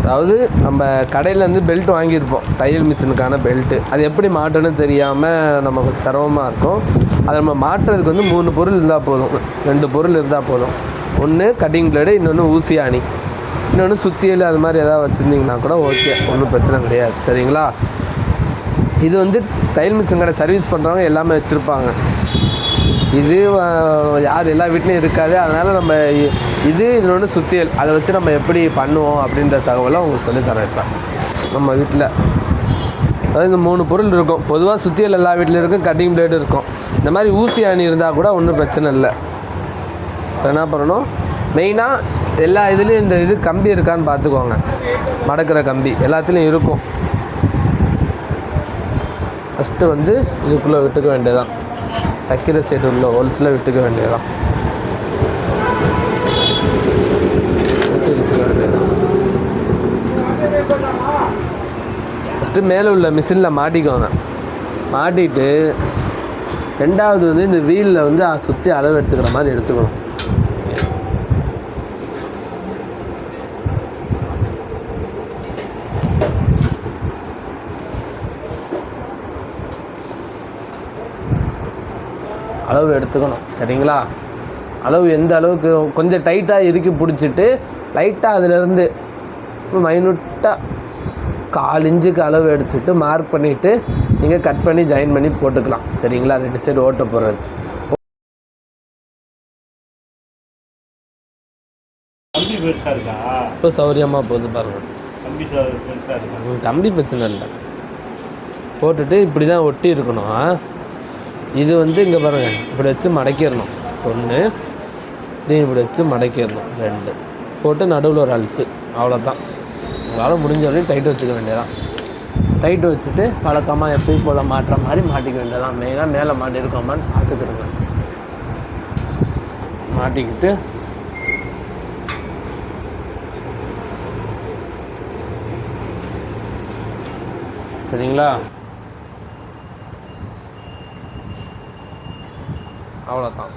அதாவது நம்ம கடையிலேருந்து பெல்ட் வாங்கியிருப்போம், தையல் மிஷினுக்கான பெல்ட்டு. அது எப்படி மாட்டணும்னு தெரியாமல் நமக்கு சிரமமாக இருக்கும். அதை நம்ம மாட்டுறதுக்கு வந்து 3 பொருள் இருந்தால் போதும், 2 பொருள் இருந்தால் போதும். ஒன்று கட்டிங் பிளேடு, இன்னொன்று ஊசி ஆணி, இன்னொன்று சுத்தியல். அது மாதிரி எதாவது வச்சுருந்திங்கன்னா கூட ஓகே, ஒன்றும் பிரச்சனை கிடையாது. சரிங்களா? இது வந்து தையல் மிஷின் கடை சர்வீஸ் பண்ணுறவங்க எல்லாமே வச்சுருப்பாங்க. இது யார் எல்லா வீட்லேயும் இருக்காது. அதனால் நம்ம இன்னொன்று சுத்தியல், அதை வச்சு நம்ம எப்படி பண்ணுவோம் அப்படின்ற தகவலை உங்களுக்கு சொல்லித்தரேன். இப்போ நம்ம வீட்டில் அதாவது இந்த 3 பொருள் இருக்கும். பொதுவாக சுத்தியல் எல்லா வீட்லேயும் இருக்கும், கட்டிங் பிளேடு இருக்கும். இந்த மாதிரி ஊசி அணி இருந்தால் கூட ஒன்றும் பிரச்சனை இல்லை. இப்போ என்ன பண்ணணும், மெயினாக எல்லா இதுலேயும் இந்த இது கம்பி இருக்கான்னு பார்த்துக்கோங்க. மடக்கிற கம்பி எல்லாத்துலேயும் இருக்கும். ஃபஸ்ட்டு வந்து இதுக்குள்ளே விட்டுக்க வேண்டியதான், தைக்கிற சைடு உள்ள ஹோல்ஸில் விட்டுக்க வேண்டியதான். ஃபஸ்ட்டு மேலே உள்ள மிஷினில் மாட்டிக்கோங்க. மாட்டிட்டு ரெண்டாவது வந்து இந்த வீலில் வந்து சுற்றி அளவு எடுத்துக்கிற மாதிரி எடுத்துக்கணும். அளவு எடுத்துக்கணும். சரிங்களா? அளவு எந்த அளவுக்கு கொஞ்சம் டைட்டாக இறுக்கி பிடிச்சிட்டு லைட்டாக அதிலேருந்து மைனூட்டாக 1/4 இன்ச்சுக்கு அளவு எடுத்துகிட்டு மார்க் பண்ணிவிட்டு நீங்கள் கட் பண்ணி ஜாயின் பண்ணி போட்டுக்கலாம். சரிங்களா? 2 சைடு ஓட்ட போடுறது. கம்பி பெருசாக இருக்கா? இப்போ சௌரியமாக போகுது பாருங்கள். கம்பி பெருசாக இருக்கா? கம்பி பிரச்சனை இல்லை. போட்டுட்டு இப்படி தான் ஒட்டி இருக்கணும். இது வந்து இங்கே பாருங்கள், இப்படி வச்சு மடக்கிடணும். 1 இதையும் இப்படி வச்சு மடக்கிடணும். 2 போட்டு நடுவில் ஒரு அழுத்து. அவ்வளோதான். உங்களால் முடிஞ்ச வரையும் டைட்டு வச்சுக்க வேண்டியதான். டைட்டு வச்சுட்டு வழக்கமாக எப்பயும் போல் மாட்டுற மாதிரி மாட்டிக்க வேண்டியதான். மெயினாக மேலே மாட்டிருக்கோமான்னு பார்த்துக்கிடுங்க. மாட்டிக்கிட்டு சரிங்களா? அவ்வளோதான்.